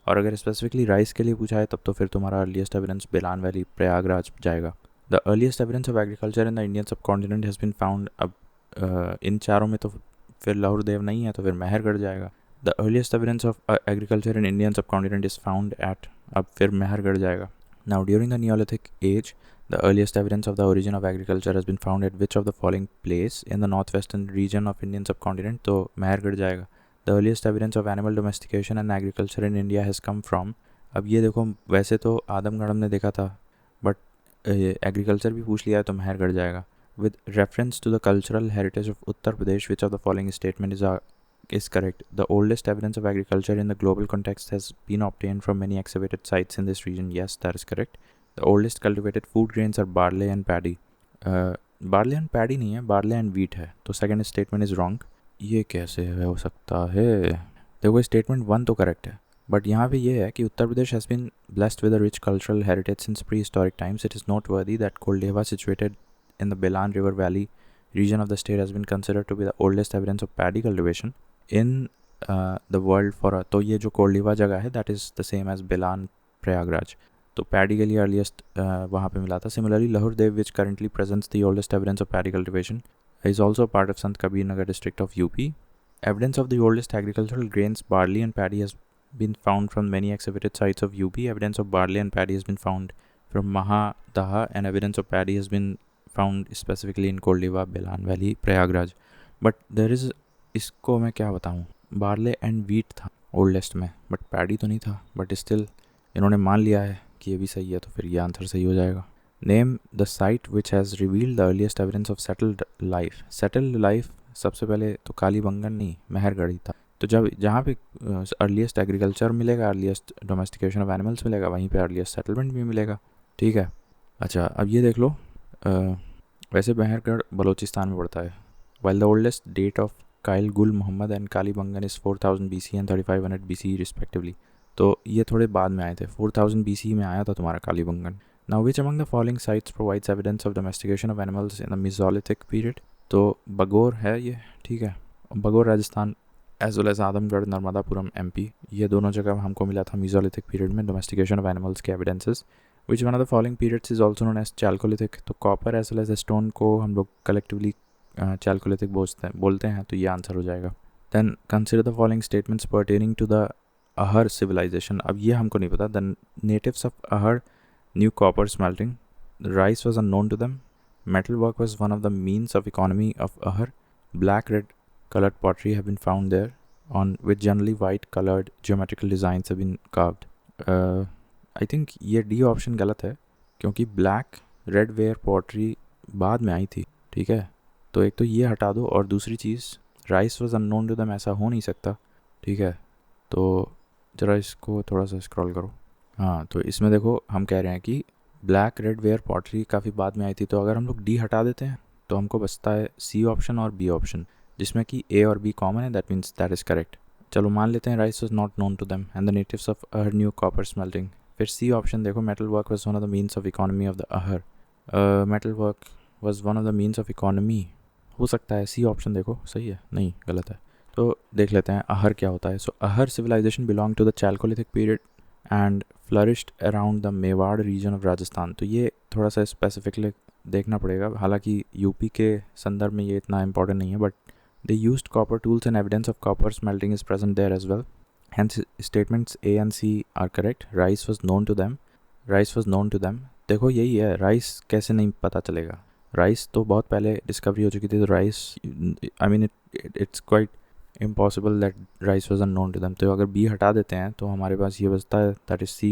और अगर specifically rice के लिए पूछा है तब तो फिर तुम्हारा अर्लीस्ट एविडेंस बेलान वैली प्रयागराज जाएगा. The earliest evidence of agriculture in the Indian सब कॉन्टिनेंट हैज़ बीन फाउंड. अब इन चारों में तो फिर लाहौर देव नहीं है, तो फिर मेहरगढ़ जाएगा. The earliest evidence of agriculture in Indian subcontinent is found at, अब फिर मेहरगढ़ जाएगा. Now during the Neolithic age, the earliest evidence of the origin of agriculture has been found at which of the following place in the northwestern region of Indian subcontinent? तो मेहरगढ़ जाएगा. The earliest evidence of animal domestication and agriculture in India has come from, अब ये देखो, वैसे तो आदमगढ़ हमने देखा था, बट एग्रीकल्चर भी पूछ लिया है तो मेहरगढ़ जाएगा. With reference to the cultural heritage of Uttar Pradesh, which of the following statement is correct? The oldest evidence of agriculture in the global context has been obtained from many excavated sites in this region. Yes, that is correct. The oldest cultivated food grains are barley and paddy. Barley and paddy नहीं है, barley and wheat है. तो second statement is wrong. ये कैसे हो सकता है? देखो, statement 1 तो correct है, बट यहाँ पे ये है कि Uttar Pradesh has been blessed with a rich cultural heritage since prehistoric times. It is noteworthy that Koldeva, situated in the Belan River Valley region of the state, has been considered to be the oldest evidence of paddy cultivation in the world for a. तो ये जो कोल्डिवा जगह है, that is the same as बेलान Prayagraj. तो paddy के लिए earliest वहाँ पे मिला था. Similarly Lahuradewa, which currently presents the oldest evidence of paddy cultivation, is also a part of Sant Kabir Nagar district of UP. Evidence of the oldest agricultural grains, barley and paddy, has been found from many excavated sites of UP. Evidence of barley and paddy has been found from Mahadaha, and evidence of paddy has been found specifically in Koldihwa, Belan valley, Prayagraj. But there is, इसको मैं क्या बताऊँ, barley and wheat था oldest में, but paddy तो नहीं था. But still इन्होंने मान लिया है कि ये भी सही है, तो फिर ये आंसर सही हो जाएगा. Name the site which has revealed the earliest evidence of settled life. Settled life सबसे पहले तो कालीबंगन नहीं, मेहरगढ़ ही था। तो जब जहाँ पे अर्लीस्ट एग्रीकल्चर मिलेगा, अर्लीस्ट डोमेस्टिकेशन ऑफ एनिमल्स मिलेगा, वहीं पे अर्लीस्ट सेटलमेंट भी मिलेगा। ठीक है, अच्छा अब ये देख लो, वैसे मेहरगढ़ बलूचिस्तान में पड़ता है। While the oldest date of Kili Gul Mohammad and Kalibangan is 4000 BC and 3500 BC respectively. तो ये थोड़े बाद में आए थे, 4000 BC में आया था तुम्हारा Kalibangan. Now which among the following sites provides evidence of domestication of animals in the mesolithic period. तो बगोर है ये, ठीक है, Bagor Rajasthan as well as Adamgarh Narmadapuram MP, ये दोनों जगह हमको मिला था मेसोलिथिक पीरियड में डोमेस्टिकेशन ऑफ एनिमल्स के evidences. Which one of the following periods is also known as chalcolithic. तो copper as well as stone को हम लोग कलेक्टिवली चैल्कोलिथिक बोलते हैं, तो ये आंसर हो जाएगा। Then consider the following statements pertaining to the Ahar civilisation. अब ये हमको नहीं पता। The natives of Ahar knew copper smelting, rice was unknown to them, metal work was one of the means of economy of Ahar, black red colored pottery have been found there on which generally white colored geometrical designs have been carved. I think ये D option गलत है, क्योंकि black red ware pottery बाद में आई थी। ठीक है, तो एक तो ये हटा दो, और दूसरी चीज़ राइस वॉज अननोन टू दम, ऐसा हो नहीं सकता। ठीक है, तो ज़रा इसको थोड़ा सा स्क्रॉल करो। हाँ, तो इसमें देखो हम कह रहे हैं कि ब्लैक रेड वेयर पॉटरी काफ़ी बाद में आई थी। तो अगर हम लोग D हटा देते हैं तो हमको बचता है C ऑप्शन और B ऑप्शन, जिसमें कि A और B कॉमन है। That means that is correct. चलो मान लेते हैं rice was not known to them and the natives of Ahar knew copper smelting. फिर C ऑप्शन देखो, metal work was one of the means of economy of the Ahar. Metal work was one of the means of economy, हो सकता है C option देखो सही है, नहीं गलत है। तो देख लेते हैं अहर क्या होता है। So Ahar civilisation belong to the chalcolithic period and flourished around the Mewar region of Rajasthan. तो ये थोड़ा सा स्पेसिफिकली देखना पड़ेगा, हालांकि यूपी के संदर्भ में ये इतना इंपॉर्टेंट नहीं है, but they used copper tools and evidence of copper smelting is present there as well. Hence statements A and C are correct. Rice was known to them, rice was known to them. देखो यही है, rice कैसे नहीं पता चलेगा, rice तो बहुत पहले डिस्कवरी हो चुकी थी। तो rice, I mean it's quite impossible that rice was unknown to them. तो अगर B हटा देते हैं तो हमारे पास ये बचता है, that is C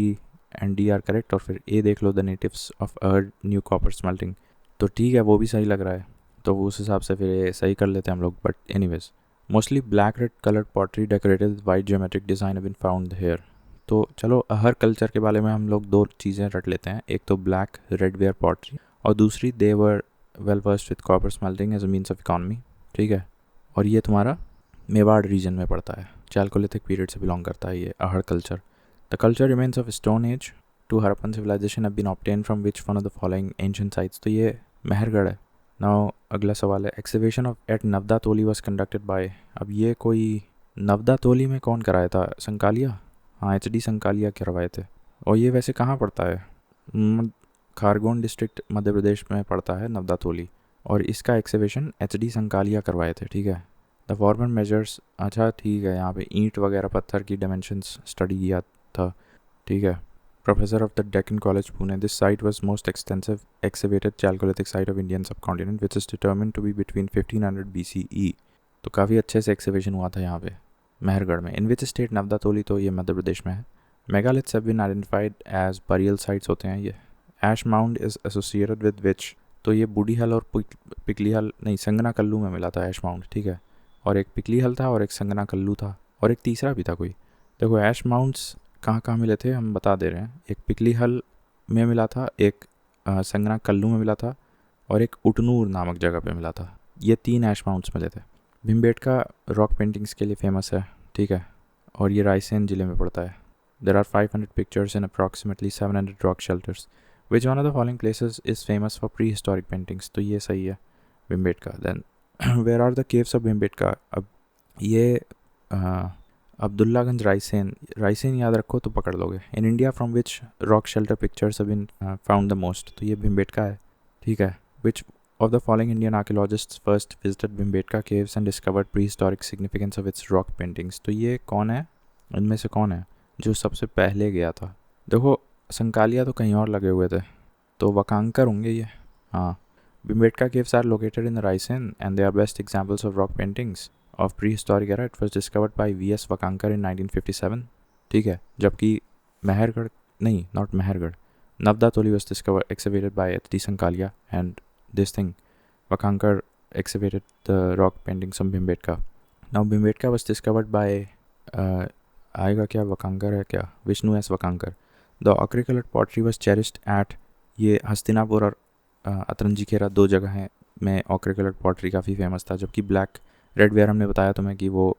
and D are correct. और फिर A देख लो, the natives of Ahar knew copper smelting, तो ठीक है, वो भी सही लग रहा है। तो उस हिसाब से फिर ये सही कर लेते हैं हम लोग। But anyways, mostly black red coloured pottery decorated white geometric design have been found here. तो चलो अहर कल्चर के बारे में हम लोग दो चीज़ें रट लेते हैं, एक तो ब्लैक रेड वेयर पॉटरी, और दूसरी they were well versed with copper smelting as a means of economy. ठीक है, और ये तुम्हारा मेवाड़ रीजन में पड़ता है, चैल्कोलिथिक पीरियड से बिलोंग करता है ये Ahar culture. The culture remains of stone age to Harappan civilisation have been obtain from which one of the following ancient sites. तो ये मेहरगढ़ है। नाउ अगला सवाल है, excavation of at Navdatoli was conducted by. अब ये कोई नवदा तोली में कौन कराया था, संकालिया? हाँ, HD संकालिया करवाए थे। और ये वैसे कहाँ पड़ता है? खारगोन डिस्ट्रिक्ट मध्य प्रदेश में पड़ता है नवदा तोली, और इसका एक्सिबिशन HD संकालिया करवाए थे। ठीक है, द फॉर्मर मेजर्स, अच्छा ठीक है, यहाँ पे ईंट वगैरह पत्थर की डायमेंशंस स्टडी किया था। ठीक है, professor of the Deccan college Pune, this site was most extensive excavated chalcolithic site of Indian subcontinent which is determined to be between 1500 BCE। तो काफ़ी अच्छे से एक्सिबिशन हुआ था यहाँ पे मेहरगढ़ में। इन विच स्टेट नवदा तोली, तो ये मध्य प्रदेश में है। Megaliths have been identified as burial sites होते हैं ये। Ash mound is associated with which, तो ये बूढ़ी हल और पिकली हल, नहीं, संगना कल्लू में मिला था ऐश माउंड। ठीक है, और एक पिकली हल था और एक संगना कल्लू था, और एक तीसरा भी था कोई। देखो ऐश माउंट्स कहाँ कहाँ मिले थे हम बता दे रहे हैं, एक पिकली हल में मिला था, एक संगना कल्लू में मिला था, और एक उटनूर नामक जगह पे मिला था। ये 3 ऐश माउंट्स मिले थे। भीमबेटका रॉक पेंटिंग्स के लिए फेमस है। ठीक है, और ये रायसेन ज़िले में पड़ता है। There are 500 pictures in approximately 700 rock shelters. Which one of the following places is famous for prehistoric paintings, तो ये सही है, Bhimbetka. Then where are the caves of Bhimbetka. अब ये अब्दुल्लागंज रायसेन याद रखो तो पकड़ लोगे। In India from which rock shelter pictures have been found the most, तो ये भीमबेटका है। ठीक है, which of the following Indian archaeologists first visited Bhimbetka caves and discovered pre historic significance of its rock paintings. तो ये कौन है, इनमें से कौन है जो सबसे पहले गया था? देखो संकालिया तो कहीं और लगे हुए थे, तो वकांकर होंगे ये। हाँ, Bhimbetka caves are located in the Raisen and they are best examples of rock paintings of prehistoric era. It was discovered by V.S. Wakankar in 1957. ठीक है, जबकि मेहरगढ़ नहीं, not Mehrgarh, Navdatoli was excavated by H.D. Sankalia, and this thing, Wakankar excavated the rock paintings of Bhimbetka. Now Bhimbetka was discovered by आएगा क्या, वकांकर है क्या, Vishnu S Wakankar. The ochre coloured pottery was cherished at, ये हस्तिनापुर और अतरंजी खेरा 2 जगह हैं में ऑकरी कलर्ड पॉटरी काफ़ी फेमस था. जबकि ब्लैक रेड वेयर हमने बताया तुम्हें कि वो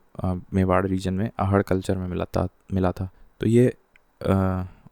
मेवाड़ रीजन में अहड़ कल्चर में मिला था. तो ये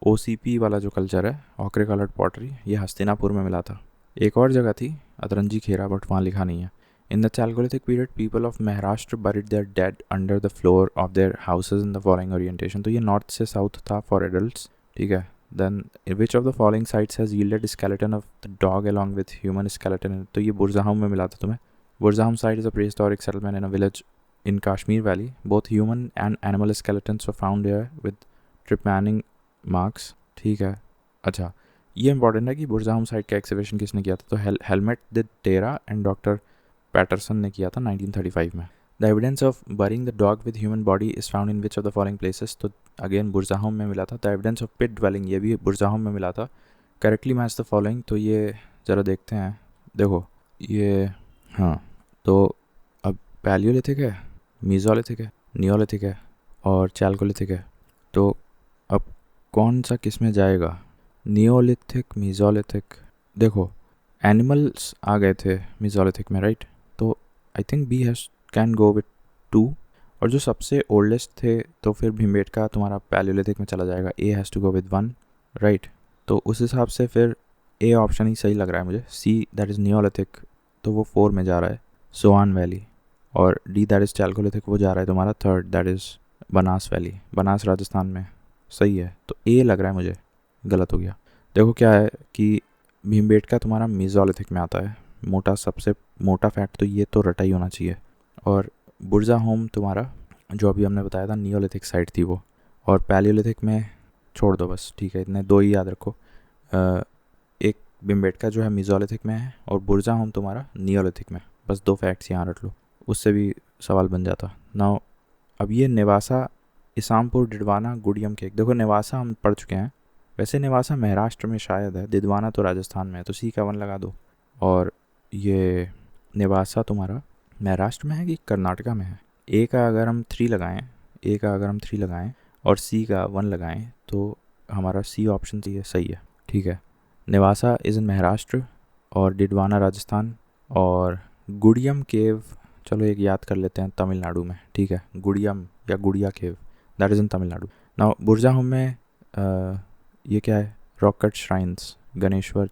OCP वाला जो कल्चर है, ऑकरी कलर्ड पॉटरी, ये हस्तिनापुर में मिला था. एक और जगह थी अतरंजी खेरा, बट वहाँ लिखा नहीं है. In the Chalcolithic period, people of Maharashtra buried their dead under the floor of their houses in the following orientation. तो ये नॉर्थ से साउथ था for adults, ठीक है. Then which of the following sites has yielded skeleton of the dog along with human skeleton? तो ये बुरज़ाहम में मिला था तुम्हें. बुरज़ाहम site is a prehistoric settlement in a village in Kashmir Valley. Both human and animal skeletons were found here with trepanning marks, ठीक है. अच्छा, ये इंपॉर्टेंट है कि बुरज़ाहम साइट का एक्सकवेशन किसने किया था. तो Helmut de Terra and doctor Paterson ने किया था 1935 में. The evidence of burying the dog with human body is found in which of the following places. तो अगेन बुरज़ाहम में मिला था. The evidence of pit dwelling, ये भी बुरज़ाहम में मिला था. Correctly match the following. तो ये ज़रा देखते हैं. देखो ये, हाँ, तो अब पैलियोलिथिक है, मीज़ोलिथिक है, नियोलिथिक है और चैल्कोलिथिक है. तो अब कौन सा किस में जाएगा, नियोलिथिक, मीज़ोलिथिक. देखो एनिमल्स आ गए थे मीज़ोलिथिक में, राइट. तो I think B can go with 2. और जो सबसे ओल्डेस्ट थे तो फिर भीमबेटका तुम्हारा पैलियोलिथिक में चला जाएगा. A has to go with 1, right. तो उस हिसाब से फिर ए ऑप्शन ही सही लग रहा है मुझे. सी दैट इज़ नियोलिथिक, तो वो 4 में जा रहा है, सोआन वैली. और डी दैट इज़ चैल्कोलिथिक, वो जा रहा है तुम्हारा 3rd, that is Banas valley, Banas Rajasthan में. सही है. तो ए लग रहा है मुझे, गलत हो गया. देखो क्या है कि भीमबेटका तुम्हारा मीज़ोलिथिक में आता है. सबसे मोटा फैक्ट तो ये तो रटा ही होना चाहिए. और बुरज़ाहोम तुम्हारा जो अभी हमने बताया था नियोलिथिक साइट थी वो. और पैलियोलिथिक में छोड़ दो बस, ठीक है. इतने 2 ही याद रखो. एक भीमबेटका जो है मीज़ोलिथिक में है और बुरज़ाहोम तुम्हारा नियोलिथिक में. बस 2 फैक्ट्स यहाँ रख लो, उससे भी सवाल बन जाता. नाउ अब ये नेवासा, इसामपुर, डिडवाना, गुड़ियम केक. देखो नेवासा हम पढ़ चुके हैं. वैसे नेवासा महाराष्ट्र में शायद है, दिदवाना तो राजस्थान में है. तो सी का 1 लगा दो. और ये नेवासा तुम्हारा महाराष्ट्र में है कि कर्नाटका में है. ए का अगर हम 3 लगाएं और सी का 1 लगाएं तो हमारा सी ऑप्शन सही है, ठीक है. नेवासा इज़ इन महाराष्ट्र और डिडवाना राजस्थान. और गुड़ियम केव, चलो एक याद कर लेते हैं, तमिलनाडु में, ठीक है. गुड़ियम या गुड़िया केव, that is in Tamil Nadu. Now बुरज़ाहोम में ये क्या है, रॉक कट श्राइन्स, गणेश्वर,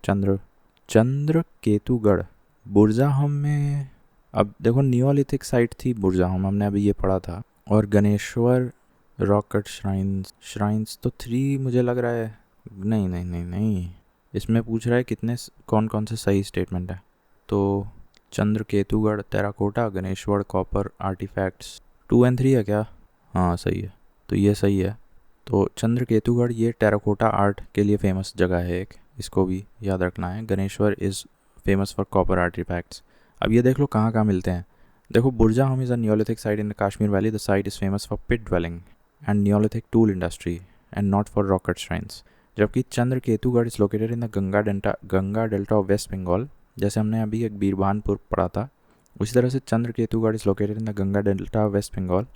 चंद्र केतुगढ़. बुरज़ाहोम में अब देखो नियोलिथिक साइट थी बुरज़ाहोम, हमने अभी ये पढ़ा था. और गणेश्वर, रॉक कट श्राइन्स तो 3 मुझे लग रहा है. नहीं, इसमें पूछ रहा है कितने कौन कौन से सही स्टेटमेंट है. तो चंद्र केतुगढ़, टेराकोटा, गणेश्वर, कॉपर आर्टिफैक्ट्स, 2 और 3 है क्या. हाँ सही है, तो ये सही है. तो चंद्र केतुगढ़ ये टेराकोटा आर्ट के लिए फेमस जगह है एक, इसको भी याद रखना है. Ganeshwar is famous for copper artifacts. अब ये देख लो कहाँ मिलते हैं. देखो Burzahom is a neolithic site in the Kashmir valley. The site is famous for pit dwelling and neolithic tool industry and not for rock cut shrines. जबकि Chandra Ketugarh is located in the Ganga delta of West Bengal. जैसे हमने अभी एक बीरबानपुर पढ़ा था, उसी तरह से Chandra Ketugarh is located in the Ganga delta of West Bengal.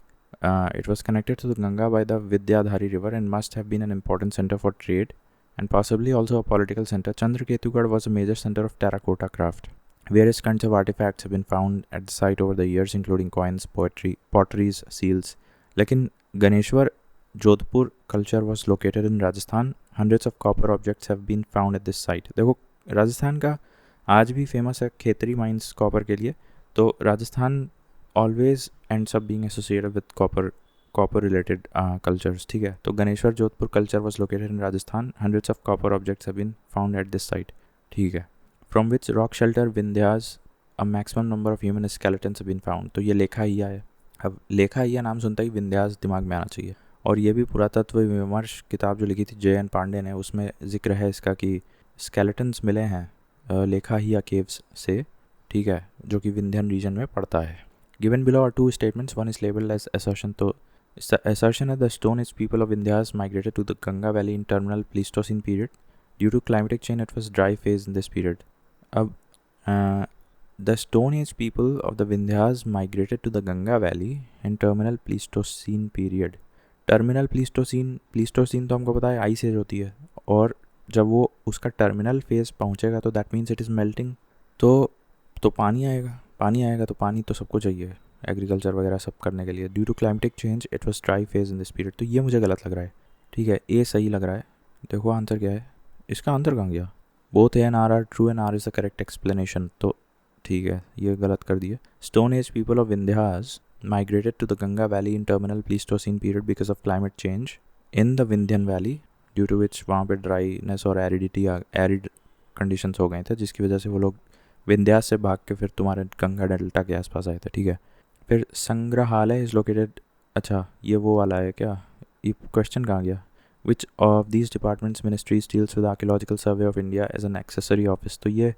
It was connected to the Ganga by the Vidyadhari river and must have been an important center for trade and possibly also a political center. Chandraketugad was a major center of terracotta craft. Various kinds of artifacts have been found at the site over the years, including coins, potteries, seals. लेकिन Ganeshwar Jodhpur culture was located in Rajasthan. Hundreds of copper objects have been found at this site. देखो राजस्थान का आज भी famous है Khetri mines copper के लिए. तो Rajasthan always ends up being associated with copper related cultures, ठीक है. तो Ganeshwar Jodhpur culture was located in Rajasthan. Hundreds of copper objects have been found at this site, ठीक है. From which rock shelter Vindhyas a maximum number of human skeletons have been found. तो ये लेखाहिया है. अब लेखाहिया नाम सुनता ही विंध्यास दिमाग में आना चाहिए. और ये भी पुरातत्व विमर्श किताब जो लिखी थी JN पांडे ने, उसमें जिक्र है इसका कि स्केलेटन्स मिले हैं लेखाहिया केव्स से, ठीक है, जो कि विंध्यन रीजन में पड़ता है. Given below are 2 statements. One is labeled as assertion. तो assertion है the stone age people of Vindhyas migrated to the Ganga Valley in terminal Pleistocene period. Due to climatic change it was dry phase in this period. अब the stone age people of the Vindhyas migrated to the Ganga valley in terminal Pleistocene period. Terminal Pleistocene तो हमको पता है ice as होती है, और जब वो उसका टर्मिनल फेज पहुंचेगा तो that means it is melting. तो पानी आएगा तो पानी तो सबको चाहिए एग्रीकल्चर वगैरह सब करने के लिए. Due to climatic change it was dry phase in this period. तो ये मुझे गलत लग रहा है. ठीक है, ए सही लग रहा है. देखो आंसर क्या है. इसका आंसर कहाँ गया. Both A and R are true and R is the correct explanation. तो ठीक है, ये गलत कर दिया. Stone age people of Vindhyas migrated to the Ganga Valley in terminal Pleistocene period because of climate change in the Vindhyan Valley, due to which वहाँ पे dryness और एरिड कंडीशंस हो गए थे, जिसकी वजह से वो लोग विंध्यास से भाग के फिर तुम्हारे गंगा डेल्टा के आसपास आए थे. ठीक है, फिर संग्रहालय इज़ लोकेटेड. अच्छा, ये वो वाला है क्या. ये क्वेश्चन कहाँ गया. Which of these departments ministries deals with archaeological survey of India as an accessory office. तो ये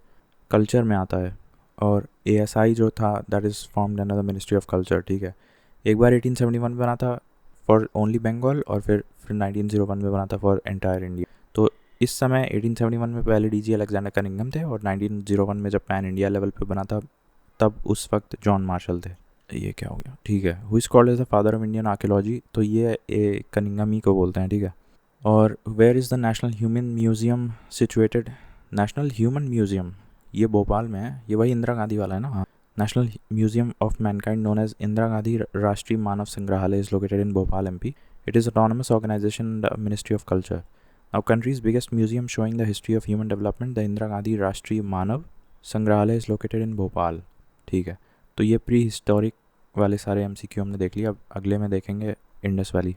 कल्चर में आता है, और ASI जो था that is formed under the ministry of culture. ठीक है, एक बार 1871 में बना था फॉर ओनली बंगाल, और फिर 1901 में बना था फॉर एंटायर इंडिया. तो इस समय 1871 में पहले DG अलेक्जेंडर कनिंघम थे, और 1901 में जब पैन इंडिया लेवल पे बना था तब उस वक्त जॉन मार्शल थे. ये क्या हो गया. ठीक है, who is called as the father of Indian archaeology. तो ये कनिंघम ही को बोलते हैं. ठीक है, और where is the national human museum situated. National human museum ये भोपाल में है. ये वही इंदिरा गांधी वाला है ना. हाँ, national museum of Mankind known as Indira Gandhi Rashtriya Manav Sangrahalaya is located in Bhopal MP. It is autonomous organization in the Ministry of Culture. Now country's biggest museum showing the history of human development, the Indira Gandhi Rashtriya Manav Sangrahalaya is located in Bhopal. ठीक है, तो ये pre historic वाले सारे MCQ हमने देख लिया. अब अगले में देखेंगे इंडस वैली.